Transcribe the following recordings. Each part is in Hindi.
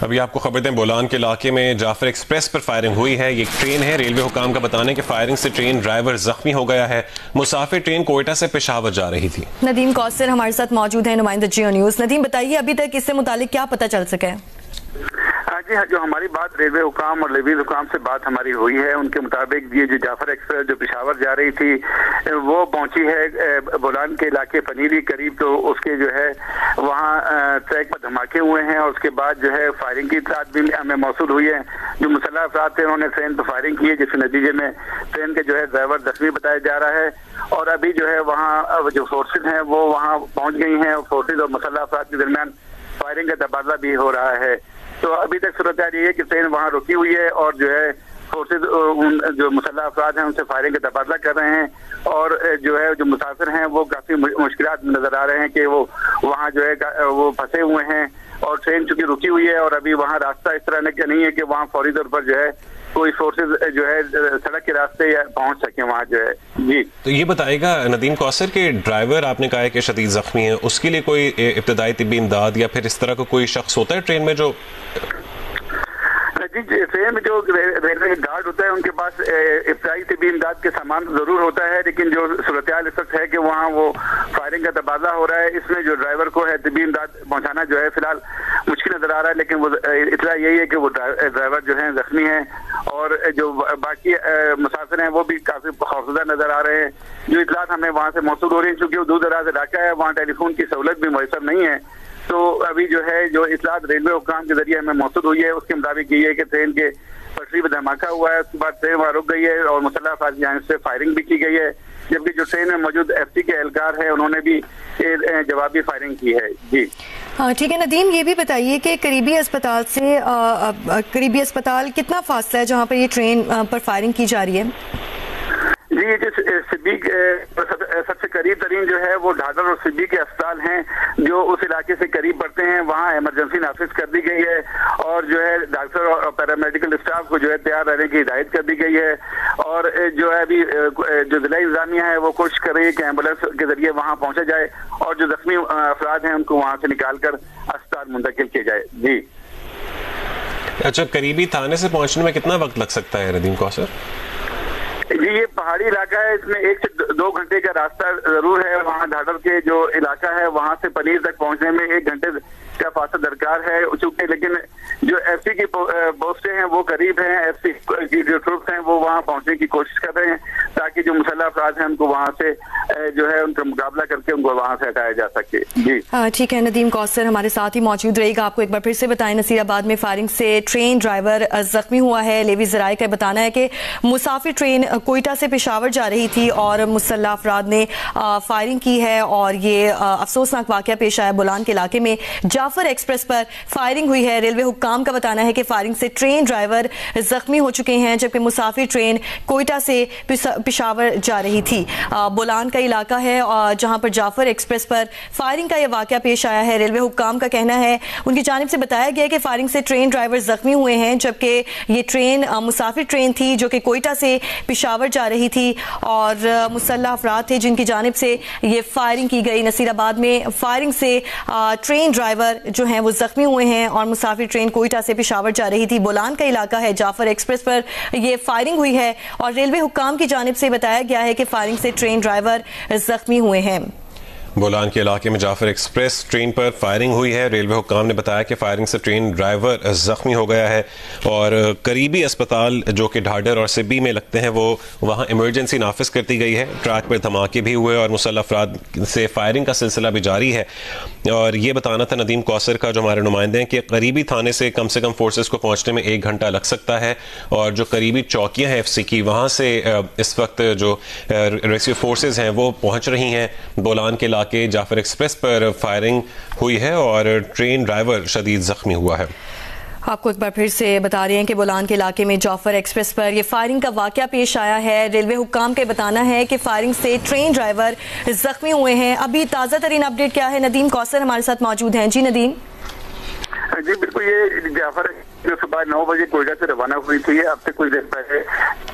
अभी आपको खबर दें, बोलान के इलाके में जाफर एक्सप्रेस पर फायरिंग हुई है। ये ट्रेन है। रेलवे हुकाम का बताना है कि फायरिंग से ट्रेन ड्राइवर जख्मी हो गया है। मुसाफिर ट्रेन कोयटा से पेशावर जा रही थी। नदीम कौसर हमारे साथ मौजूद है, नुमाइंदा जियो न्यूज। नदीम, बताइए अभी तक इससे मुतालिक क्या पता चल सका है? जी हाँ, जो हमारी बात रेलवे हुकाम और लेवीज हुकाम से बात हमारी हुई है, उनके मुताबिक ये जो जाफर एक्सप्रेस जो पेशावर जा रही थी वो पहुंची है बोलान के इलाके पनीर के करीब। तो उसके जो है वहाँ ट्रैक पर धमाके हुए हैं और उसके बाद जो है फायरिंग की इत्तलात भी हमें मौसूल हुई है। जो मुसल्लह अफराद थे उन्होंने ट्रेन पर फायरिंग की है, जिसके नतीजे में ट्रेन के जो है ड्राइवर जख्मी बताया जा रहा है। और अभी जो है वहाँ जो फोर्सेज हैं वो वहाँ पहुँच गई हैं। फोर्सेज और मुसल्लह अफराद के दरमियान फायरिंग का तबादला भी हो रहा है। तो अभी तक सूरत ये है कि ट्रेन वहाँ रुकी हुई है और जो है फोर्सेज जो मुसल्लह अफराद हैं उनसे फायरिंग का तबादला कर रहे हैं। और जो है जो मुसाफिर हैं वो काफी मुश्किलात नजर आ रहे हैं कि वो वहाँ जो है वो फंसे हुए हैं। और ट्रेन चूंकि रुकी हुई है और अभी वहाँ रास्ता इस तरह का नहीं है कि वहाँ फौरी तौर पर जो है कोई फोर्सेज जो है सड़क के रास्ते या पहुंच सके वहाँ जो है। जी, तो ये बताएगा नदीम कौसर के ड्राइवर आपने कहा है कि शदीद जख्मी है, उसके लिए कोई इब्तदाई तिब्बी इमदाद या फिर इस तरह का कोई शख्स होता है ट्रेन में जो? जी, ट्रेन में जो रेलवे के गार्ड होता है उनके पास इब्तदाई तिब्बी इमदाद के सामान जरूर होता है, लेकिन जो सूरत हाल इस वक्त है कि वहाँ वो फायरिंग का तबादला हो रहा है। इसमें जो ड्राइवर को है तिब्बी इमदाद पहुँचाना जो है फिलहाल मुश्किल नजर आ रहा है, लेकिन वो इतना यही है कि वो ड्राइवर जो है जख्मी है और जो बाकी मुसाफिर हैं वो भी काफी खौफजदा नजर आ रहे हैं। जो इतलात हमें वहाँ से मौसूल हो रही है, चूंकि वो दूर दराज इलाका है, वहाँ टेलीफोन की सहूलत भी मैसर नहीं है। तो अभी जो है जो इतलात रेलवे हुकाम के जरिए हमें मौसूल हुई है उसके मुताबिक ये है कि ट्रेन के पटरी पर धमाका हुआ है, उसके बाद ट्रेन वहाँ रुक गई है और मुसल्लह अफराद की जानिब से फायरिंग भी की गई है। जबकि जो ट्रेन में मौजूद एफसी के एहलकार है उन्होंने भी जवाबी फायरिंग की है। जी हाँ, ठीक है नदीम, ये भी बताइए कि करीबी अस्पताल से करीबी अस्पताल कितना फासला है जहाँ पर ये ट्रेन पर फायरिंग की जा रही है? जी, जो सिद्दीक सबसे करीब तरीन जो है वो ढाडर और सिद्दीक के अस्पताल हैं जो उस इलाके से करीब पड़ते हैं। वहाँ इमरजेंसी नाफिज कर दी गई है और जो है डॉक्टर और पैरामेडिकल स्टाफ को जो है तैयार रहने की हिदायत कर दी गई है। और जो है अभी जो जिला इंतजामिया है वो कोशिश कर रही है कि एम्बुलेंस के जरिए वहाँ पहुँचा जाए और जो जख्मी अफराद हैं उनको वहाँ से निकाल कर अस्पताल मुंतकिल किया जाए। जी अच्छा, करीबी थाने से पहुँचने में कितना वक्त लग सकता है नदीम कौसर? जी, ये पहाड़ी इलाका है, इसमें 1 से 2 घंटे का रास्ता जरूर है। वहाँ ढाडर के जो इलाका है वहाँ से पनीर तक पहुँचने में 1 घंटे का फासला दरकार है चूंकि, लेकिन जो एफसी की पोस्टें हैं वो करीब हैं। एफसी की जो ट्रुप्स हैं वो वहाँ पहुँचने की कोशिश कर रहे हैं ताकि जो मुसल्लह अफराद हैं उनको वहाँ से जो है उनका मुकाबला करके उनको वहाँ से हटाया जा सके। जी हाँ, ठीक है। नदीम कौसर हमारे साथ ही मौजूद रहेगा। आपको एक बार फिर से बताएं, नसीराबाद में फायरिंग से ट्रेन ड्राइवर जख्मी हुआ है। लेवी ज़राए का बताना है कि मुसाफिर ट्रेन कोयटा से पेशावर जा रही थी और मुसल्लह अफराद ने फायरिंग की है और ये अफसोसनाक वाकया पेश आया। बोलान के इलाके में जाफर एक्सप्रेस पर फायरिंग हुई है। रेलवे हुक्काम का बताना है कि फायरिंग से ट्रेन ड्राइवर जख्मी हो चुके हैं, जबकि मुसाफिर ट्रेन कोयटा से पेशावर जा रही थी। बोलान का इलाका है जहां पर जाफर एक्सप्रेस पर फायरिंग का यह वाकया पेश आया है। रेलवे हुक्काम का कहना है, उनकी जानिब से बताया गया कि फायरिंग से ट्रेन ड्राइवर जख्मी हुए हैं, जबकि ये ट्रेन मुसाफिर ट्रेन थी जो कि कोयटा से पेशावर जा रही थी और मुसल्लह अफराद थे जिनकी जानिब से ये फायरिंग की गई। नसीराबाद में फायरिंग से ट्रेन ड्राइवर जो हैं वो जख्मी हुए हैं और मुसाफिर ट्रेन कोयटा से पेशावर जा रही थी। बोलान का इलाका है, जाफर एक्सप्रेस पर यह फायरिंग हुई है और रेलवे हुक्काम की जानिब से बताया गया है कि फायरिंग से ट्रेन ड्राइवर जख्मी हुए हैं। बोलान के इलाके में जाफर एक्सप्रेस ट्रेन पर फायरिंग हुई है। रेलवे हुक्काम ने बताया कि फायरिंग से ट्रेन ड्राइवर जख्मी हो गया है और करीबी अस्पताल जो कि ढाडर और सिब्बी में लगते हैं वो वहाँ इमरजेंसी नाफिज कर दी गई है। ट्रैक पर धमाके भी हुए और मुसल्लह अफराद से फायरिंग का सिलसिला भी जारी है। और ये बताना था नदीम कौसर का, जो हमारे नुमाइंदे हैं, कि करीबी थाने से कम फोर्सेज को पहुँचने में 1 घंटा लग सकता है और जो करीबी चौकियाँ हैं एफसी की, वहाँ से इस वक्त जो रेस्क्यू फोर्सेज हैं वो पहुँच रही हैं। बोलान के के जाफर एक्सप्रेस पर फायरिंग हुई है और ट्रेन ड्राइवर शदीद जख्मी हुआ है। आपको एक बार फिर से बता रहे हैं कि बोलान के इलाके में जाफर एक्सप्रेस पर यह फायरिंग का वाकया पेश आया है। रेलवे हुक्काम का बताना है कि फायरिंग से ट्रेन ड्राइवर जख्मी हुए हैं। अभी ताज़ा तरीन अपडेट क्या है? नदीम कौसर हमारे साथ मौजूद हैं। जी नदीम। जी बिल्कुल, ये जाफर जो सुबह 9 बजे कोयटा से रवाना हुई थी, अब से कुछ देर पहले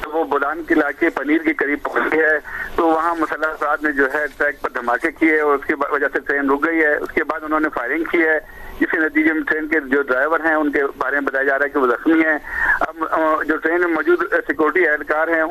तो वो बोलान के इलाके पनीर के करीब पहुंची है। तो वहाँ मुसल्लह अफराद ने जो है ट्रैक पर धमाके किए और उसकी वजह से ट्रेन रुक गई है। उसके बाद उन्होंने फायरिंग की है। इसी नतीजे में ट्रेन के जो ड्राइवर हैं उनके बारे में बताया जा रहा है कि वो जख्मी हैं। अब जो ट्रेन में मौजूद सिक्योरिटी एहलकार हैं